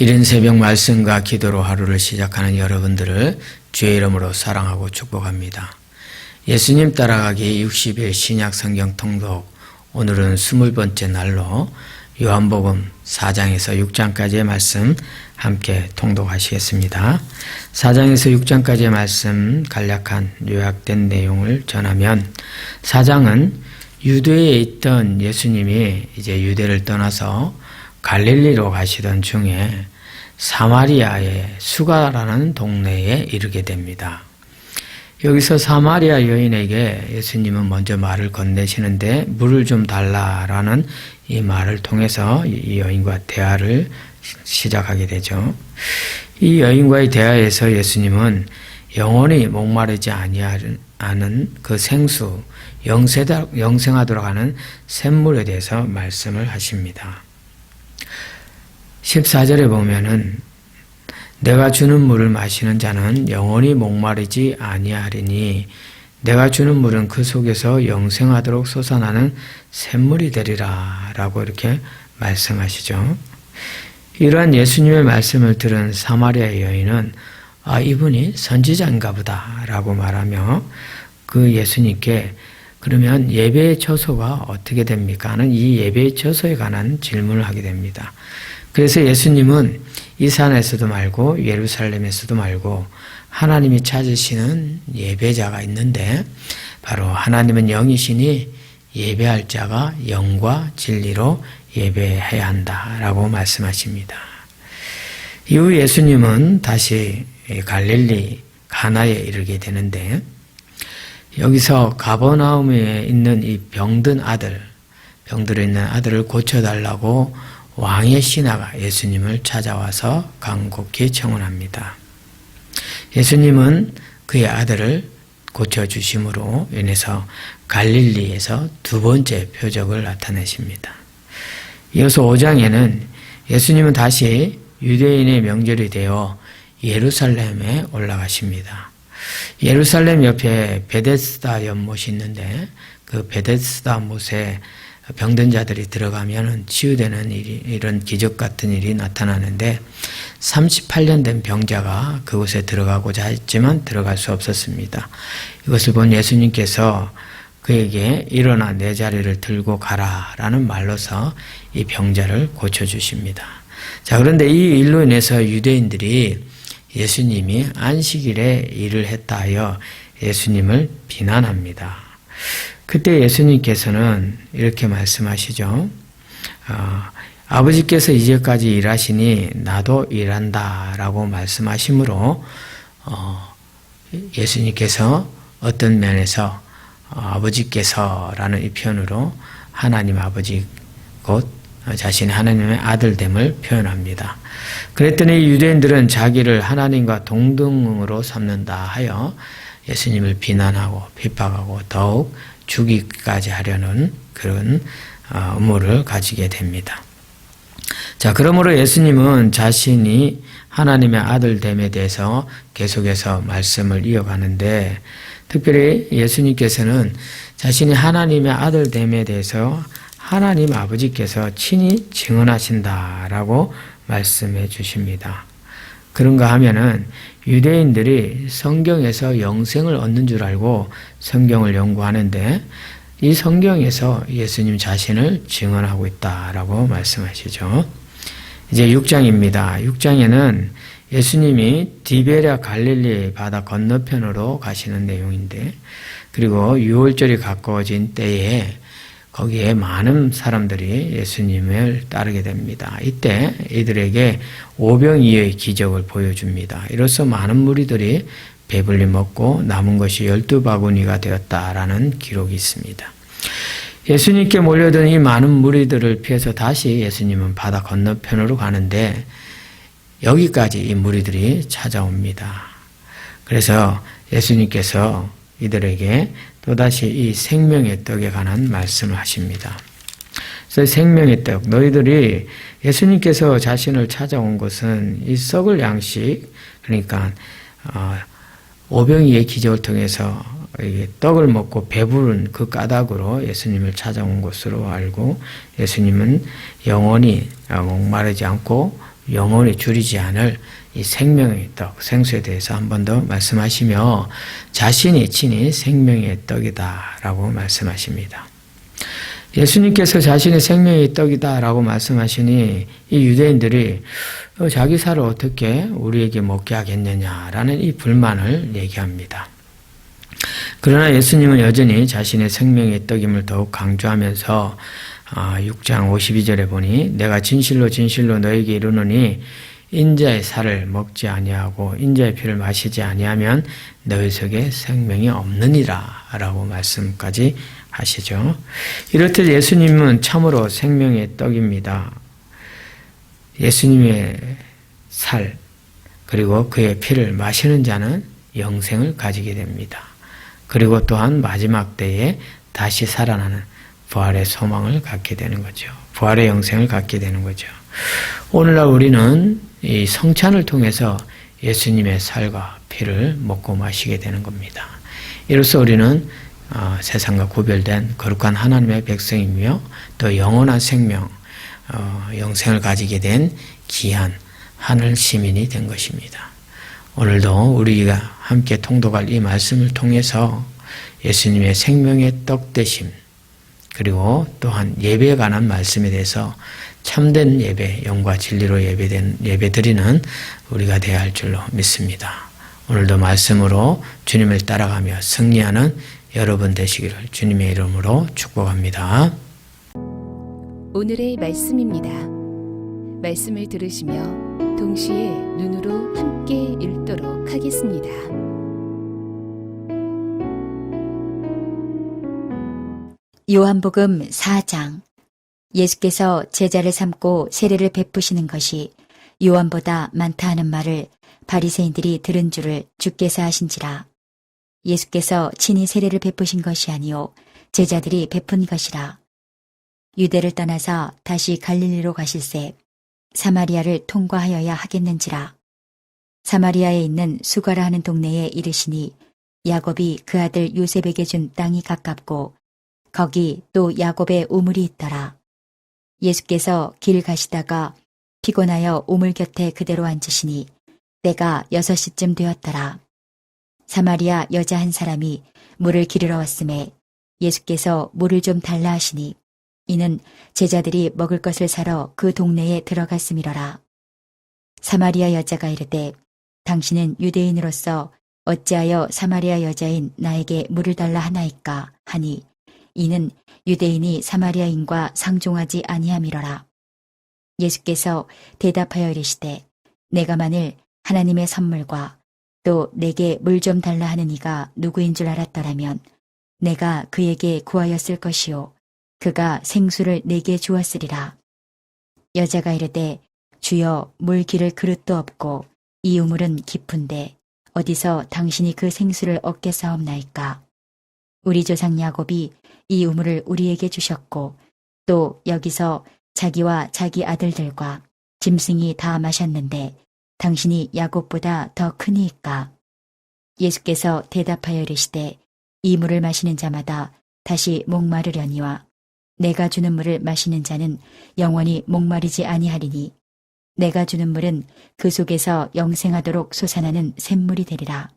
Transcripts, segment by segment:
이른 새벽 말씀과 기도로 하루를 시작하는 여러분들을 주의 이름으로 사랑하고 축복합니다. 예수님 따라가기 60일 신약 성경 통독, 오늘은 20번째 날로 요한복음 4장에서 6장까지의 말씀 함께 통독하시겠습니다. 4장에서 6장까지의 말씀 간략한 요약된 내용을 전하면, 4장은 유대에 있던 예수님이 이제 유대를 떠나서 갈릴리로 가시던 중에 사마리아의 수가라는 동네에 이르게 됩니다. 여기서 사마리아 여인에게 예수님은 먼저 말을 건네시는데, 물을 좀 달라라는 이 말을 통해서 이 여인과 대화를 시작하게 되죠. 이 여인과의 대화에서 예수님은 영원히 목마르지 아니하는 그 생수, 영생하도록 하는 샘물에 대해서 말씀을 하십니다. 14절에 보면은 내가 주는 물을 마시는 자는 영원히 목마르지 아니하리니 내가 주는 물은 그 속에서 영생하도록 솟아나는 샘물이 되리라 라고 이렇게 말씀하시죠. 이러한 예수님의 말씀을 들은 사마리아 여인은 이분이 선지자인가 보다 라고 말하며 그 예수님께 그러면 예배의 처소가 어떻게 됩니까? 하는 이 예배의 처소에 관한 질문을 하게 됩니다. 그래서 예수님은 이 산에서도 말고 예루살렘에서도 말고 하나님이 찾으시는 예배자가 있는데, 바로 하나님은 영이시니 예배할 자가 영과 진리로 예배해야 한다라고 말씀하십니다. 이후 예수님은 다시 갈릴리 가나에 이르게 되는데, 여기서 가버나움에 있는 이 병들어 있는 아들을 고쳐달라고 왕의 신하가 예수님을 찾아와서 간곡히 청원합니다. 예수님은 그의 아들을 고쳐주심으로 인해서 갈릴리에서 두 번째 표적을 나타내십니다. 이어서 5장에는 예수님은 다시 유대인의 명절이 되어 예루살렘에 올라가십니다. 예루살렘 옆에 베데스다 연못이 있는데, 그 베데스다 못에 병든 자들이 들어가면 치유되는 이런 기적 같은 일이 나타나는데, 38년 된 병자가 그곳에 들어가고자 했지만 들어갈 수 없었습니다. 이것을 본 예수님께서 그에게 일어나 내 자리를 들고 가라 라는 말로서 이 병자를 고쳐주십니다. 자, 그런데 이 일로 인해서 유대인들이 예수님이 안식일에 일을 했다 하여 예수님을 비난합니다. 그때 예수님께서는 이렇게 말씀하시죠. 아버지께서 이제까지 일하시니 나도 일한다 라고 말씀하시므로 예수님께서 어떤 면에서 아버지께서라는 이 표현으로 하나님 아버지 곧 자신의 하나님의 아들됨을 표현합니다. 그랬더니 유대인들은 자기를 하나님과 동등으로 삼는다 하여 예수님을 비난하고 핍박하고 더욱 죽이기까지 하려는 그런 음모를 가지게 됩니다. 자, 그러므로 예수님은 자신이 하나님의 아들됨에 대해서 계속해서 말씀을 이어가는데, 특별히 예수님께서는 자신이 하나님의 아들됨에 대해서 하나님 아버지께서 친히 증언하신다라고 말씀해 주십니다. 그런가 하면은 유대인들이 성경에서 영생을 얻는 줄 알고 성경을 연구하는데, 이 성경에서 예수님 자신을 증언하고 있다라고 말씀하시죠. 이제 6장입니다. 6장에는 예수님이 디베랴 갈릴리 바다 건너편으로 가시는 내용인데, 그리고 유월절이 가까워진 때에 거기에 많은 사람들이 예수님을 따르게 됩니다. 이때 이들에게 오병이어의 기적을 보여줍니다. 이로써 많은 무리들이 배불리 먹고 남은 것이 12바구니가 되었다라는 기록이 있습니다. 예수님께 몰려든 이 많은 무리들을 피해서 다시 예수님은 바다 건너편으로 가는데, 여기까지 이 무리들이 찾아옵니다. 그래서 예수님께서 이들에게 또다시 이 생명의 떡에 관한 말씀을 하십니다. 그래서 생명의 떡, 너희들이 예수님께서 자신을 찾아온 것은 이 썩을 양식, 그러니까 오병이의 기적을 통해서 떡을 먹고 배부른 그 까닭으로 예수님을 찾아온 것으로 알고, 예수님은 영원히 목마르지 않고 영원히 줄이지 않을 이 생명의 떡, 생수에 대해서 한 번 더 말씀하시며 자신이 친히 생명의 떡이다 라고 말씀하십니다. 예수님께서 자신의 생명의 떡이다 라고 말씀하시니 이 유대인들이 자기 살을 어떻게 우리에게 먹게 하겠느냐라는 이 불만을 얘기합니다. 그러나 예수님은 여전히 자신의 생명의 떡임을 더욱 강조하면서 6장 52절에 보니 내가 진실로 진실로 너에게 이르노니 인자의 살을 먹지 아니하고 인자의 피를 마시지 아니하면 너희 속에 생명이 없느니라 라고 말씀까지 하시죠. 이렇듯 예수님은 참으로 생명의 떡입니다. 예수님의 살 그리고 그의 피를 마시는 자는 영생을 가지게 됩니다. 그리고 또한 마지막 때에 다시 살아나는 부활의 소망을 갖게 되는 거죠. 부활의 영생을 갖게 되는 거죠. 오늘날 우리는 이 성찬을 통해서 예수님의 살과 피를 먹고 마시게 되는 겁니다. 이로써 우리는 세상과 구별된 거룩한 하나님의 백성이며 또 영원한 생명, 영생을 가지게 된 귀한 하늘 시민이 된 것입니다. 오늘도 우리가 함께 통독할 이 말씀을 통해서 예수님의 생명의 떡 되심 그리고 또한 예배에 관한 말씀에 대해서 참된 예배, 영과 진리로 예배드리는 우리가 되어야 할 줄로 믿습니다. 오늘도 말씀으로 주님을 따라가며 승리하는 여러분 되시기를 주님의 이름으로 축복합니다. 오늘의 말씀입니다. 말씀을 들으시며 동시에 눈으로 함께 읽도록 하겠습니다. 요한복음 4장. 예수께서 제자를 삼고 세례를 베푸시는 것이 요한보다 많다 하는 말을 바리새인들이 들은 줄을 주께서 아신지라. 예수께서 친히 세례를 베푸신 것이 아니요 제자들이 베푼 것이라. 유대를 떠나서 다시 갈릴리로 가실새 사마리아를 통과하여야 하겠는지라. 사마리아에 있는 수가라 하는 동네에 이르시니 야곱이 그 아들 요셉에게 준 땅이 가깝고 거기 또 야곱의 우물이 있더라. 예수께서 길 가시다가 피곤하여 우물 곁에 그대로 앉으시니 때가 6시쯤 되었더라. 사마리아 여자 한 사람이 물을 기르러 왔음에 예수께서 물을 좀 달라 하시니 이는 제자들이 먹을 것을 사러 그 동네에 들어갔음이러라. 사마리아 여자가 이르되 당신은 유대인으로서 어찌하여 사마리아 여자인 나에게 물을 달라 하나이까 하니 이는 유대인이 사마리아인과 상종하지 아니함이러라. 예수께서 대답하여 이르시되 내가 만일 하나님의 선물과 또 내게 물 좀 달라 하는 이가 누구인 줄 알았더라면 내가 그에게 구하였을 것이요 그가 생수를 내게 주었으리라. 여자가 이르되 주여 물 기를 그릇도 없고 이 우물은 깊은데 어디서 당신이 그 생수를 얻겠사옵나이까. 우리 조상 야곱이 이 우물을 우리에게 주셨고 또 여기서 자기와 자기 아들들과 짐승이 다 마셨는데 당신이 야곱보다 더 크니이까. 예수께서 대답하여 이르시되 이 물을 마시는 자마다 다시 목마르려니와 내가 주는 물을 마시는 자는 영원히 목마르지 아니하리니 내가 주는 물은 그 속에서 영생하도록 솟아나는 샘물이 되리라.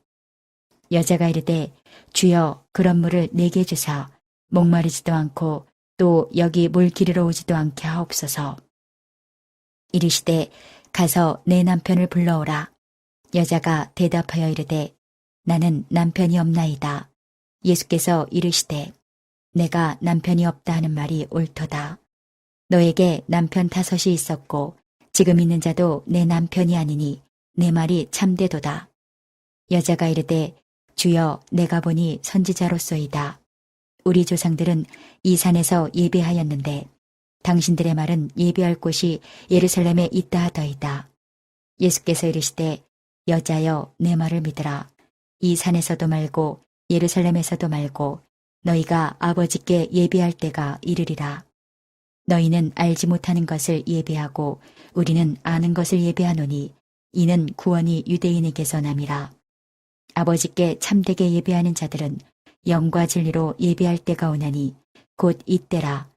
여자가 이르되 주여 그런 물을 내게 주사 목마르지도 않고 또 여기 물 기르러 오지도 않게 하옵소서. 이르시되 가서 내 남편을 불러오라. 여자가 대답하여 이르되 나는 남편이 없나이다. 예수께서 이르시되 내가 남편이 없다 하는 말이 옳도다. 너에게 남편 5이 있었고 지금 있는 자도 내 남편이 아니니 내 말이 참되도다. 여자가 이르되 주여 내가 보니 선지자로소이다. 우리 조상들은 이 산에서 예배하였는데 당신들의 말은 예배할 곳이 예루살렘에 있다 하더이다. 예수께서 이르시되 여자여 내 말을 믿으라. 이 산에서도 말고 예루살렘에서도 말고 너희가 아버지께 예배할 때가 이르리라. 너희는 알지 못하는 것을 예배하고 우리는 아는 것을 예배하노니 이는 구원이 유대인에게서 남이라. 아버지께 참되게 예배하는 자들은 영과 진리로 예배할 때가 오나니 곧 이때라.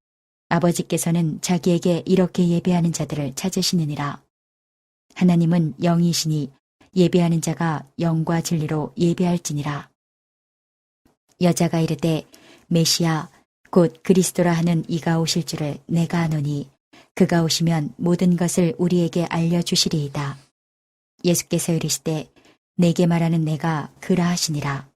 아버지께서는 자기에게 이렇게 예배하는 자들을 찾으시느니라. 하나님은 영이시니 예배하는 자가 영과 진리로 예배할지니라. 여자가 이르되 메시아 곧 그리스도라 하는 이가 오실 줄을 내가 아노니 그가 오시면 모든 것을 우리에게 알려주시리이다. 예수께서 이르시되 내게 말하는 내가 그라 하시니라.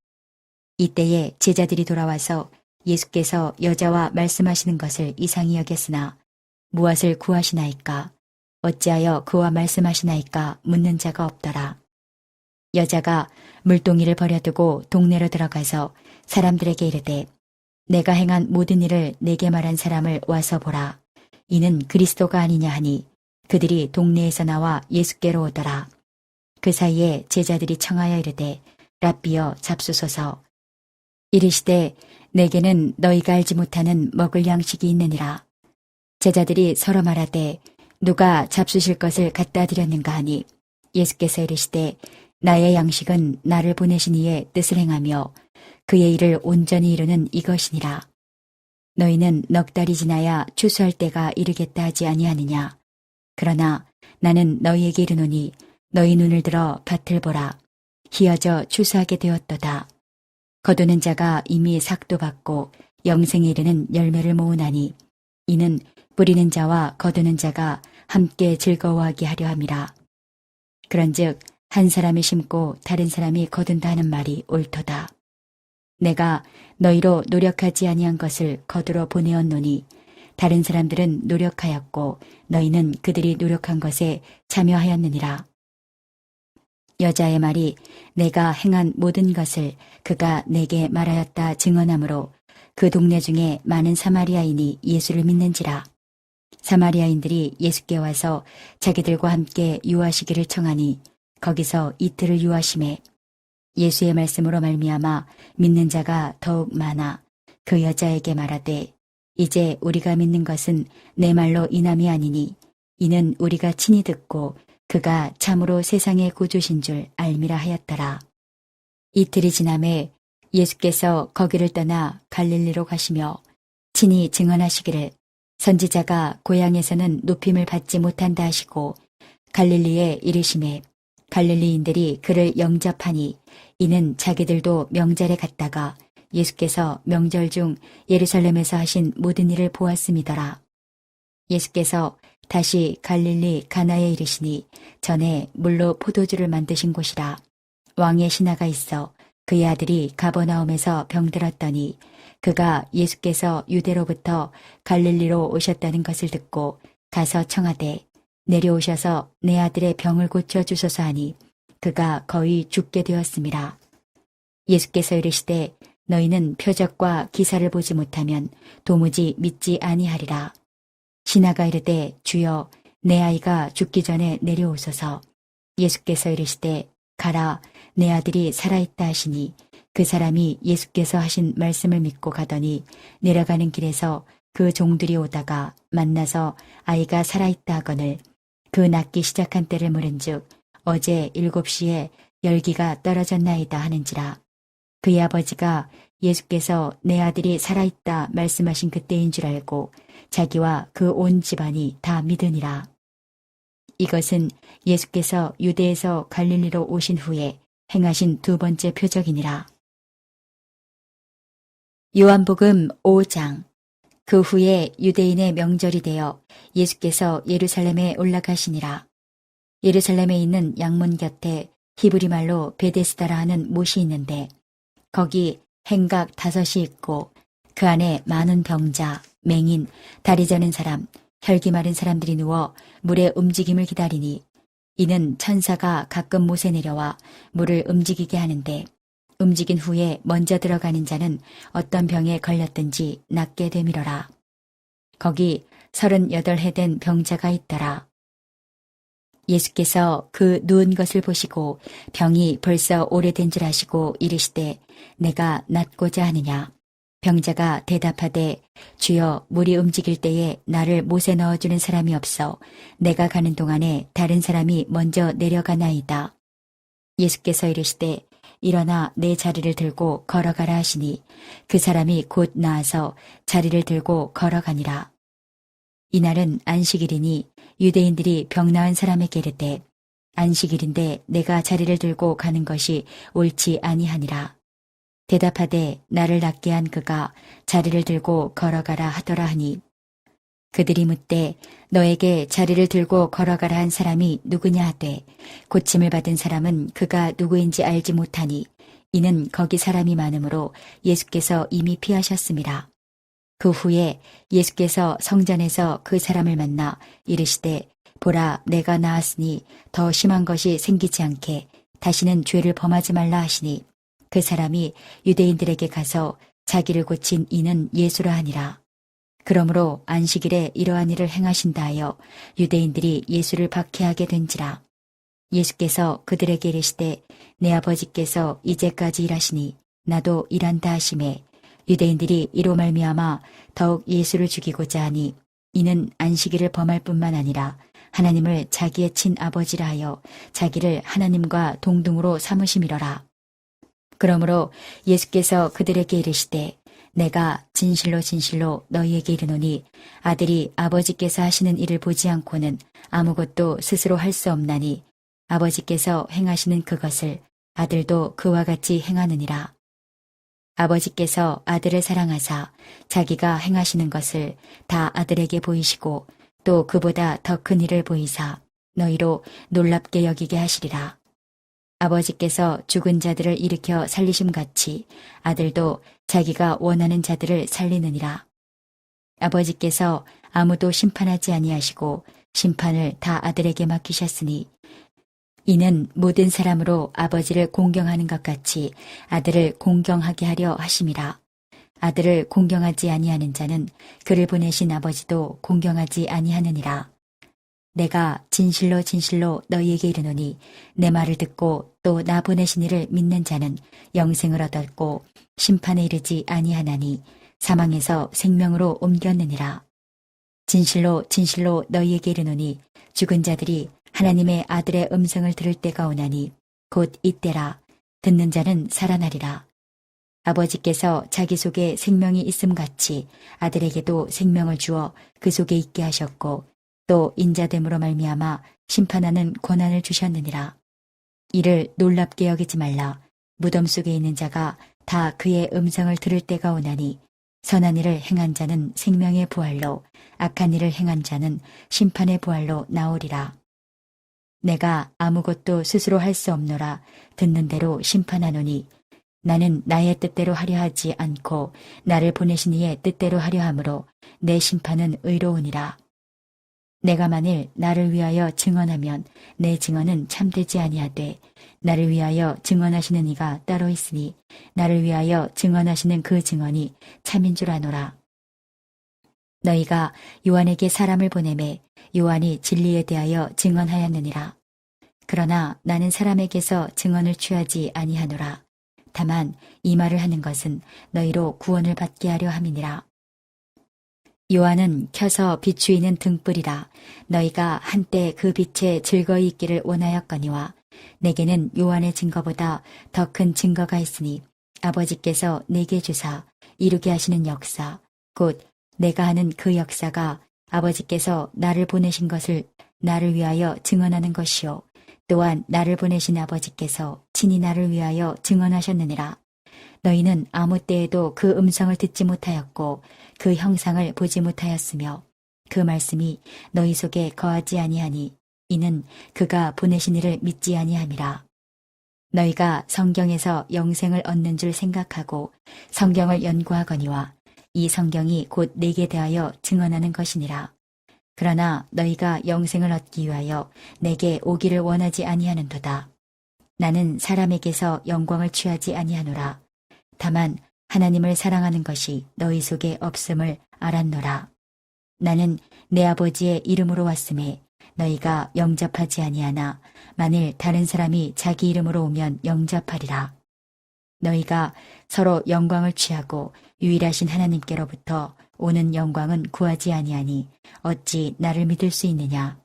이때에 제자들이 돌아와서 예수께서 여자와 말씀하시는 것을 이상히 여겼으나 무엇을 구하시나이까 어찌하여 그와 말씀하시나이까 묻는 자가 없더라. 여자가 물동이를 버려두고 동네로 들어가서 사람들에게 이르되 내가 행한 모든 일을 내게 말한 사람을 와서 보라. 이는 그리스도가 아니냐 하니 그들이 동네에서 나와 예수께로 오더라. 그 사이에 제자들이 청하여 이르되 랍비여 잡수소서. 이르시되 내게는 너희가 알지 못하는 먹을 양식이 있느니라. 제자들이 서로 말하되 누가 잡수실 것을 갖다 드렸는가 하니 예수께서 이르시되 나의 양식은 나를 보내신 이의 뜻을 행하며 그의 일을 온전히 이루는 이것이니라. 너희는 넉 달이 지나야 추수할 때가 이르겠다 하지 아니하느냐. 그러나 나는 너희에게 이르노니 너희 눈을 들어 밭을 보라. 희어져 추수하게 되었도다. 거두는 자가 이미 삭도 받고 영생에 이르는 열매를 모으나니 이는 뿌리는 자와 거두는 자가 함께 즐거워하게 하려 함이라. 그런즉 한 사람이 심고 다른 사람이 거둔다 하는 말이 옳도다. 내가 너희로 노력하지 아니한 것을 거두러 보내었노니 다른 사람들은 노력하였고 너희는 그들이 노력한 것에 참여하였느니라. 여자의 말이 내가 행한 모든 것을 그가 내게 말하였다 증언하므로 그 동네 중에 많은 사마리아인이 예수를 믿는지라. 사마리아인들이 예수께 와서 자기들과 함께 유하시기를 청하니 거기서 이틀을 유하심에 예수의 말씀으로 말미암아 믿는 자가 더욱 많아 그 여자에게 말하되 이제 우리가 믿는 것은 내 말로 인함이 아니니 이는 우리가 친히 듣고 그가 참으로 세상의 구주신 줄 알미라 하였더라. 이틀이 지남에 예수께서 거기를 떠나 갈릴리로 가시며 친히 증언하시기를 선지자가 고향에서는 높임을 받지 못한다 하시고 갈릴리에 이르심에 갈릴리인들이 그를 영접하니 이는 자기들도 명절에 갔다가 예수께서 명절 중 예루살렘에서 하신 모든 일을 보았음이더라. 예수께서 다시 갈릴리 가나에 이르시니 전에 물로 포도주를 만드신 곳이라. 왕의 신하가 있어 그의 아들이 가버나움에서 병들었더니 그가 예수께서 유대로부터 갈릴리로 오셨다는 것을 듣고 가서 청하되 내려오셔서 내 아들의 병을 고쳐주소서 하니 그가 거의 죽게 되었음이라. 예수께서 이르시되 너희는 표적과 기사를 보지 못하면 도무지 믿지 아니하리라. 신하가 이르되 주여 내 아이가 죽기 전에 내려오소서. 예수께서 이르시되 가라 내 아들이 살아있다 하시니 그 사람이 예수께서 하신 말씀을 믿고 가더니 내려가는 길에서 그 종들이 오다가 만나서 아이가 살아있다 하거늘 그 낫기 시작한 때를 물은즉 어제 7시에 열기가 떨어졌나이다 하는지라. 그의 아버지가 예수께서 내 아들이 살아있다 말씀하신 그때인 줄 알고 자기와 그 온 집안이 다 믿으니라. 이것은 예수께서 유대에서 갈릴리로 오신 후에 행하신 두 번째 표적이니라. 요한복음 5장. 그 후에 유대인의 명절이 되어 예수께서 예루살렘에 올라가시니라. 예루살렘에 있는 양문 곁에 히브리 말로 베데스다라 하는 못이 있는데 거기 행각 5이 있고 그 안에 많은 병자, 맹인, 다리 저는 사람, 혈기 마른 사람들이 누워 물의 움직임을 기다리니 이는 천사가 가끔 못에 내려와 물을 움직이게 하는데 움직인 후에 먼저 들어가는 자는 어떤 병에 걸렸든지 낫게 되밀어라. 거기 38해 된 병자가 있더라. 예수께서 그 누운 것을 보시고 병이 벌써 오래된 줄 아시고 이르시되 내가 낫고자 하느냐. 병자가 대답하되 주여 물이 움직일 때에 나를 못에 넣어주는 사람이 없어 내가 가는 동안에 다른 사람이 먼저 내려가나이다. 예수께서 이르시되 일어나 내 자리를 들고 걸어가라 하시니 그 사람이 곧 나아서 자리를 들고 걸어가니라. 이날은 안식일이니 유대인들이 병 나은 사람에게 이르되 안식일인데 내가 자리를 들고 가는 것이 옳지 아니하니라. 대답하되 나를 낫게 한 그가 자리를 들고 걸어가라 하더라 하니 그들이 묻되 너에게 자리를 들고 걸어가라 한 사람이 누구냐 하되 고침을 받은 사람은 그가 누구인지 알지 못하니 이는 거기 사람이 많으므로 예수께서 이미 피하셨음이라. 그 후에 예수께서 성전에서 그 사람을 만나 이르시되 보라 내가 나았으니 더 심한 것이 생기지 않게 다시는 죄를 범하지 말라 하시니 그 사람이 유대인들에게 가서 자기를 고친 이는 예수라 하니라. 그러므로 안식일에 이러한 일을 행하신다 하여 유대인들이 예수를 박해하게 된지라. 예수께서 그들에게 이르시되 내 아버지께서 이제까지 일하시니 나도 일한다 하시매 유대인들이 이로 말미암아 더욱 예수를 죽이고자 하니 이는 안식일을 범할 뿐만 아니라 하나님을 자기의 친아버지라 하여 자기를 하나님과 동등으로 삼으심이로라. 그러므로 예수께서 그들에게 이르시되 내가 진실로 진실로 너희에게 이르노니 아들이 아버지께서 하시는 일을 보지 않고는 아무것도 스스로 할 수 없나니 아버지께서 행하시는 그것을 아들도 그와 같이 행하느니라. 아버지께서 아들을 사랑하사 자기가 행하시는 것을 다 아들에게 보이시고 또 그보다 더 큰 일을 보이사 너희로 놀랍게 여기게 하시리라. 아버지께서 죽은 자들을 일으켜 살리심같이 아들도 자기가 원하는 자들을 살리느니라. 아버지께서 아무도 심판하지 아니하시고 심판을 다 아들에게 맡기셨으니 이는 모든 사람으로 아버지를 공경하는 것 같이 아들을 공경하게 하려 하심이라. 아들을 공경하지 아니하는 자는 그를 보내신 아버지도 공경하지 아니하느니라. 내가 진실로 진실로 너희에게 이르노니 내 말을 듣고 또 나 보내신 이를 믿는 자는 영생을 얻었고 심판에 이르지 아니하나니 사망에서 생명으로 옮겼느니라. 진실로 진실로 너희에게 이르노니 죽은 자들이 하나님의 아들의 음성을 들을 때가 오나니 곧 이때라. 듣는 자는 살아나리라. 아버지께서 자기 속에 생명이 있음같이 아들에게도 생명을 주어 그 속에 있게 하셨고 또 인자됨으로 말미암아 심판하는 권한을 주셨느니라. 이를 놀랍게 여기지 말라. 무덤 속에 있는 자가 다 그의 음성을 들을 때가 오나니 선한 일을 행한 자는 생명의 부활로 악한 일을 행한 자는 심판의 부활로 나오리라. 내가 아무것도 스스로 할 수 없노라. 듣는 대로 심판하노니 나는 나의 뜻대로 하려 하지 않고 나를 보내신 이의 뜻대로 하려 함으로 내 심판은 의로우니라. 내가 만일 나를 위하여 증언하면 내 증언은 참되지 아니하되 나를 위하여 증언하시는 이가 따로 있으니 나를 위하여 증언하시는 그 증언이 참인 줄 아노라. 너희가 요한에게 사람을 보내매 요한이 진리에 대하여 증언하였느니라. 그러나 나는 사람에게서 증언을 취하지 아니하노라. 다만 이 말을 하는 것은 너희로 구원을 받게 하려 함이니라. 요한은 켜서 비추이는 등불이라. 너희가 한때 그 빛에 즐거이 있기를 원하였거니와 내게는 요한의 증거보다 더 큰 증거가 있으니 아버지께서 내게 주사 이루게 하시는 역사 곧 내가 하는 그 역사가 아버지께서 나를 보내신 것을 나를 위하여 증언하는 것이요 또한 나를 보내신 아버지께서 친히 나를 위하여 증언하셨느니라. 너희는 아무 때에도 그 음성을 듣지 못하였고 그 형상을 보지 못하였으며 그 말씀이 너희 속에 거하지 아니하니 이는 그가 보내신 이를 믿지 아니함이라. 너희가 성경에서 영생을 얻는 줄 생각하고 성경을 연구하거니와 이 성경이 곧 내게 대하여 증언하는 것이니라. 그러나 너희가 영생을 얻기 위하여 내게 오기를 원하지 아니하는도다. 나는 사람에게서 영광을 취하지 아니하노라. 다만 하나님을 사랑하는 것이 너희 속에 없음을 알았노라. 나는 내 아버지의 이름으로 왔음에 너희가 영접하지 아니하나 만일 다른 사람이 자기 이름으로 오면 영접하리라. 너희가 서로 영광을 취하고 유일하신 하나님께로부터 오는 영광은 구하지 아니하니 어찌 나를 믿을 수 있느냐.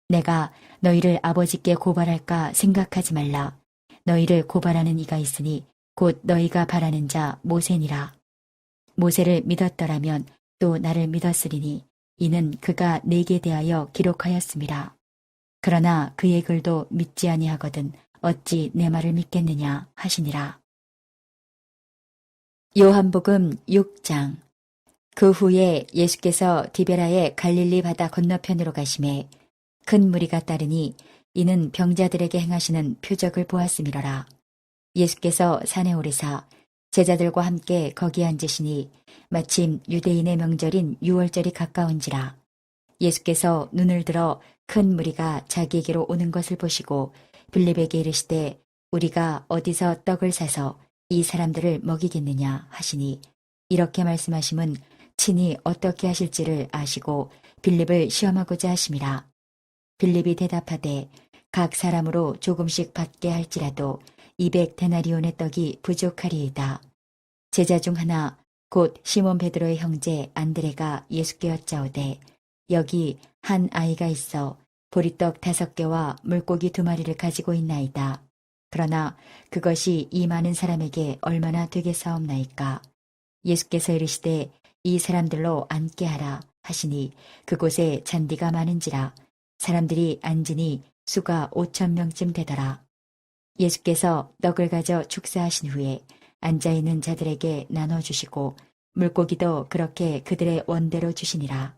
내가 너희를 아버지께 고발할까 생각하지 말라. 너희를 고발하는 이가 있으니 곧 너희가 바라는 자 모세니라. 모세를 믿었더라면 또 나를 믿었으리니 이는 그가 내게 대하여 기록하였음이라. 그러나 그의 글도 믿지 아니하거든 어찌 내 말을 믿겠느냐 하시니라. 요한복음 6장. 그 후에 예수께서 디베라의 갈릴리 바다 건너편으로 가심에 큰 무리가 따르니 이는 병자들에게 행하시는 표적을 보았음이로라. 예수께서 산에 오르사 제자들과 함께 거기 앉으시니 마침 유대인의 명절인 유월절이 가까운지라. 예수께서 눈을 들어 큰 무리가 자기에게로 오는 것을 보시고 빌립에게 이르시되 우리가 어디서 떡을 사서 이 사람들을 먹이겠느냐 하시니 이렇게 말씀하심은 친히 어떻게 하실지를 아시고 빌립을 시험하고자 하심이라. 빌립이 대답하되 각 사람으로 조금씩 받게 할지라도 200데나리온의 떡이 부족하리이다. 제자 중 하나 곧 시몬 베드로의 형제 안드레가 예수께 여짜오되 여기 한 아이가 있어 보리떡 5개와 물고기 2마리를 가지고 있나이다. 그러나 그것이 이 많은 사람에게 얼마나 되겠사옵나이까. 예수께서 이르시되 이 사람들로 앉게 하라 하시니 그곳에 잔디가 많은지라 사람들이 앉으니 수가 5,000명쯤 되더라. 예수께서 떡을 가져 축사하신 후에 앉아있는 자들에게 나눠주시고 물고기도 그렇게 그들의 원대로 주시니라.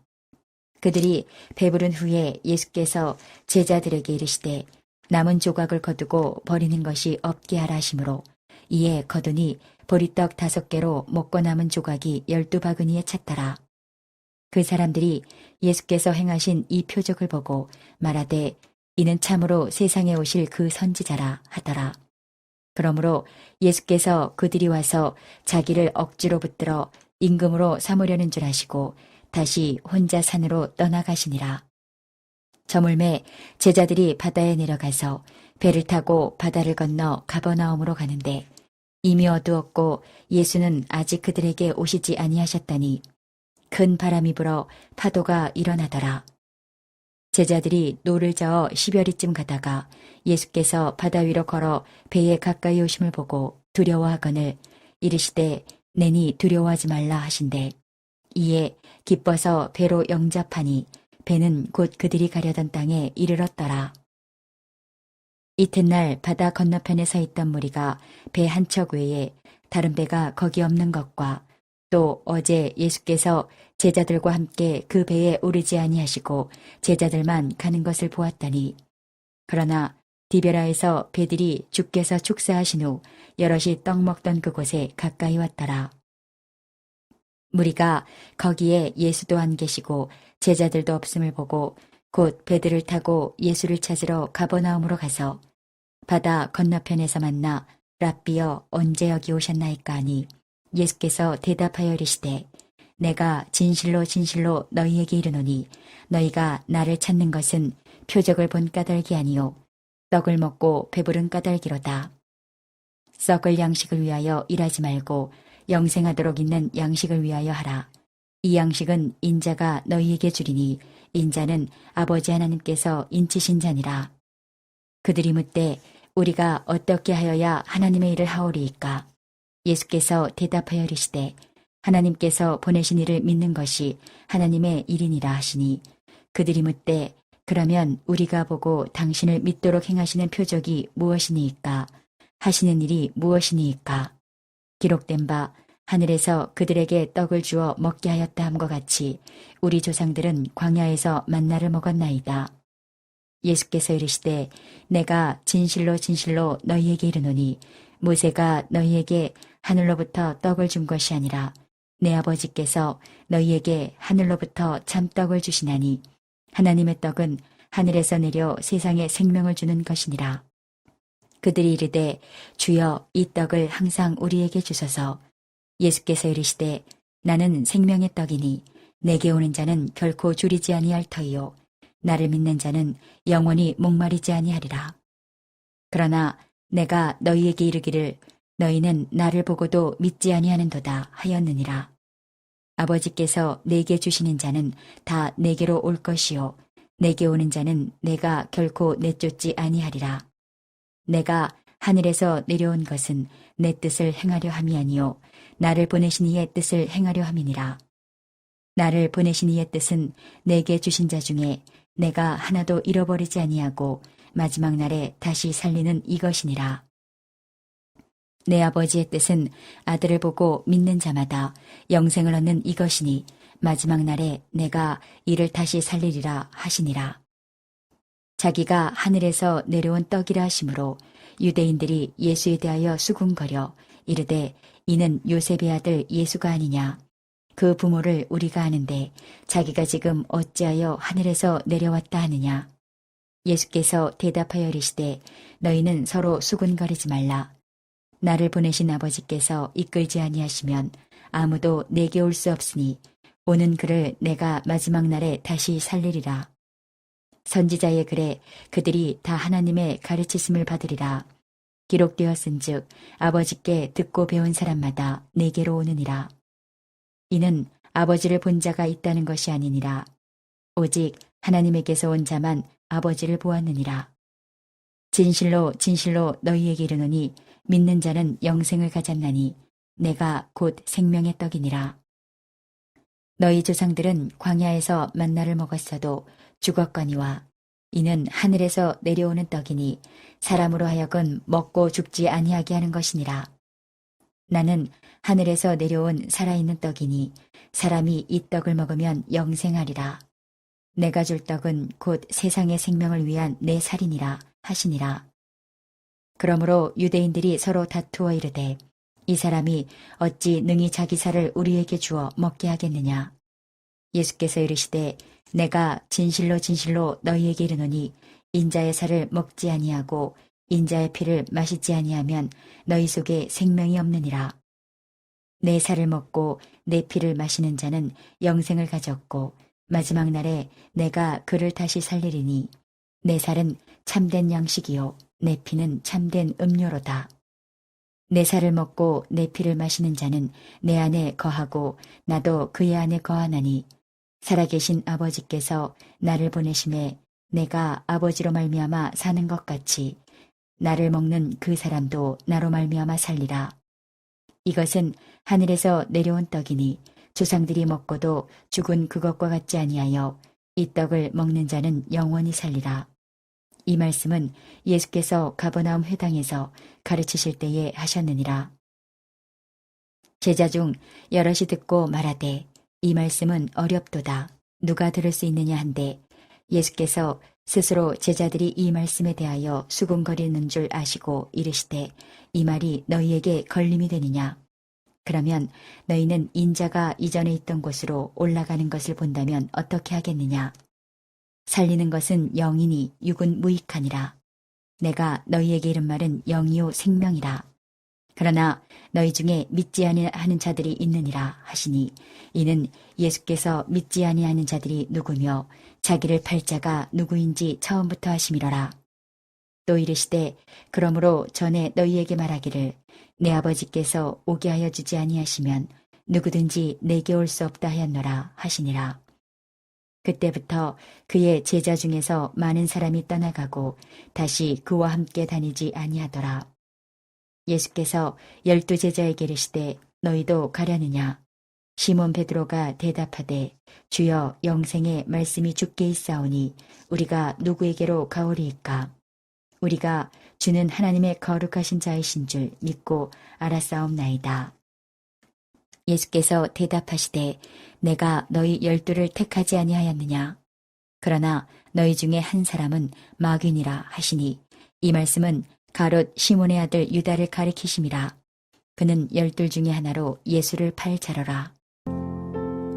그들이 배부른 후에 예수께서 제자들에게 이르시되 남은 조각을 거두고 버리는 것이 없게 하라 하시므로 이에 거두니 보리떡 5개로 먹고 남은 조각이 12바구니에 찼더라. 그 사람들이 예수께서 행하신 이 표적을 보고 말하되 이는 참으로 세상에 오실 그 선지자라 하더라. 그러므로 예수께서 그들이 와서 자기를 억지로 붙들어 임금으로 삼으려는 줄 아시고 다시 혼자 산으로 떠나가시니라. 저물매 제자들이 바다에 내려가서 배를 타고 바다를 건너 가버나움으로 가는데 이미 어두웠고 예수는 아직 그들에게 오시지 아니하셨다니 큰 바람이 불어 파도가 일어나더라. 제자들이 노를 저어 10여리쯤 가다가 예수께서 바다 위로 걸어 배에 가까이 오심을 보고 두려워하거늘 이르시되 내니 두려워하지 말라 하신대 이에 기뻐서 배로 영접하니 배는 곧 그들이 가려던 땅에 이르렀더라. 이튿날 바다 건너편에 서 있던 무리가 배 한 척 외에 다른 배가 거기 없는 것과 또 어제 예수께서 제자들과 함께 그 배에 오르지 아니하시고 제자들만 가는 것을 보았다니. 그러나 디베라에서 배들이 주께서 축사하신 후 여럿이 떡 먹던 그곳에 가까이 왔더라. 무리가 거기에 예수도 안 계시고 제자들도 없음을 보고 곧 배들을 타고 예수를 찾으러 가버나움으로 가서 바다 건너편에서 만나 랍비여 언제 여기 오셨나이까 하니 예수께서 대답하여 이르시되 내가 진실로 진실로 너희에게 이르노니 너희가 나를 찾는 것은 표적을 본 까닭이 아니요 떡을 먹고 배부른 까닭이로다. 썩을 양식을 위하여 일하지 말고 영생하도록 있는 양식을 위하여 하라. 이 양식은 인자가 너희에게 주리니 인자는 아버지 하나님께서 인치신 자니라. 그들이 묻되 우리가 어떻게 하여야 하나님의 일을 하오리이까? 예수께서 대답하여 이르시되 하나님께서 보내신 이를 믿는 것이 하나님의 일이니라 하시니 그들이 묻되 그러면 우리가 보고 당신을 믿도록 행하시는 표적이 무엇이니이까? 하시는 일이 무엇이니이까? 기록된 바 하늘에서 그들에게 떡을 주어 먹게 하였다 함과 같이 우리 조상들은 광야에서 만나를 먹었나이다. 예수께서 이르시되 내가 진실로 진실로 너희에게 이르노니 모세가 너희에게 하늘로부터 떡을 준 것이 아니라 내 아버지께서 너희에게 하늘로부터 참떡을 주시나니 하나님의 떡은 하늘에서 내려 세상에 생명을 주는 것이니라. 그들이 이르되 주여 이 떡을 항상 우리에게 주소서. 예수께서 이르시되 나는 생명의 떡이니 내게 오는 자는 결코 줄이지 아니할 터이요 나를 믿는 자는 영원히 목마르지 아니하리라. 그러나 내가 너희에게 이르기를 너희는 나를 보고도 믿지 아니하는도다 하였느니라. 아버지께서 내게 주시는 자는 다 내게로 올 것이요 내게 오는 자는 내가 결코 내쫓지 아니하리라. 내가 하늘에서 내려온 것은 내 뜻을 행하려 함이 아니요 나를 보내신 이의 뜻을 행하려 함이니라. 나를 보내신 이의 뜻은 내게 주신 자 중에 내가 하나도 잃어버리지 아니하고 마지막 날에 다시 살리는 이것이니라. 내 아버지의 뜻은 아들을 보고 믿는 자마다 영생을 얻는 이것이니 마지막 날에 내가 이를 다시 살리리라 하시니라. 자기가 하늘에서 내려온 떡이라 하시므로 유대인들이 예수에 대하여 수군거려 이르되 이는 요셉의 아들 예수가 아니냐. 그 부모를 우리가 아는데 자기가 지금 어찌하여 하늘에서 내려왔다 하느냐. 예수께서 대답하여 이르시되 너희는 서로 수군거리지 말라. 나를 보내신 아버지께서 이끌지 아니하시면 아무도 내게 올 수 없으니 오는 그를 내가 마지막 날에 다시 살리리라. 선지자의 글에 그들이 다 하나님의 가르치심을 받으리라. 기록되었은즉 아버지께 듣고 배운 사람마다 내게로 오느니라. 이는 아버지를 본 자가 있다는 것이 아니니라. 오직 하나님에게서 온 자만 아버지를 보았느니라. 진실로 진실로 너희에게 이르노니 믿는 자는 영생을 가졌나니 내가 곧 생명의 떡이니라. 너희 조상들은 광야에서 만나를 먹었어도 죽었거니와 이는 하늘에서 내려오는 떡이니 사람으로 하여금 먹고 죽지 아니하게 하는 것이니라. 나는 하늘에서 내려온 살아있는 떡이니 사람이 이 떡을 먹으면 영생하리라. 내가 줄 떡은 곧 세상의 생명을 위한 내 살이니라 하시니라. 그러므로 유대인들이 서로 다투어 이르되 이 사람이 어찌 능히 자기 살을 우리에게 주어 먹게 하겠느냐. 예수께서 이르시되 내가 진실로 진실로 너희에게 이르노니 인자의 살을 먹지 아니하고 인자의 피를 마시지 아니하면 너희 속에 생명이 없느니라. 내 살을 먹고 내 피를 마시는 자는 영생을 가졌고 마지막 날에 내가 그를 다시 살리리니 내 살은 참된 양식이요 내 피는 참된 음료로다. 내 살을 먹고 내 피를 마시는 자는 내 안에 거하고 나도 그의 안에 거하나니 살아계신 아버지께서 나를 보내심에 내가 아버지로 말미암아 사는 것 같이 나를 먹는 그 사람도 나로 말미암아 살리라. 이것은 하늘에서 내려온 떡이니 조상들이 먹고도 죽은 그것과 같지 아니하여 이 떡을 먹는 자는 영원히 살리라. 이 말씀은 예수께서 가버나움 회당에서 가르치실 때에 하셨느니라. 제자 중 여럿이 듣고 말하되 이 말씀은 어렵도다. 누가 들을 수 있느냐 한데 예수께서 스스로 제자들이 이 말씀에 대하여 수군거리는 줄 아시고 이르시되 이 말이 너희에게 걸림이 되느냐. 그러면 너희는 인자가 이전에 있던 곳으로 올라가는 것을 본다면 어떻게 하겠느냐. 살리는 것은 영이니 육은 무익하니라. 내가 너희에게 이른 말은 영이요 생명이라. 그러나 너희 중에 믿지 아니하는 자들이 있느니라 하시니 이는 예수께서 믿지 아니하는 자들이 누구며 자기를 팔 자가 누구인지 처음부터 하심이로라. 또 이르시되 그러므로 전에 너희에게 말하기를 내 아버지께서 오게 하여 주지 아니하시면 누구든지 내게 올 수 없다 하였노라 하시니라. 그때부터 그의 제자 중에서 많은 사람이 떠나가고 다시 그와 함께 다니지 아니하더라. 예수께서 12 제자에게 이르시되 너희도 가려느냐. 시몬 베드로가 대답하되 주여 영생의 말씀이 주께 있사오니 우리가 누구에게로 가오리이까. 우리가 주는 하나님의 거룩하신 자이신 줄 믿고 알았사옵나이다. 예수께서 대답하시되 내가 너희 12를 택하지 아니하였느냐. 그러나 너희 중에 한 사람은 마귀니라 하시니 이 말씀은 가롯 시몬의 아들 유다를 가리키심이라. 그는 12 중에 하나로 예수를 팔 자로라.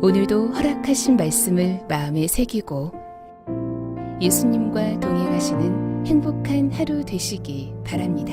오늘도 허락하신 말씀을 마음에 새기고 예수님과 동행하시는 행복한 하루 되시기 바랍니다.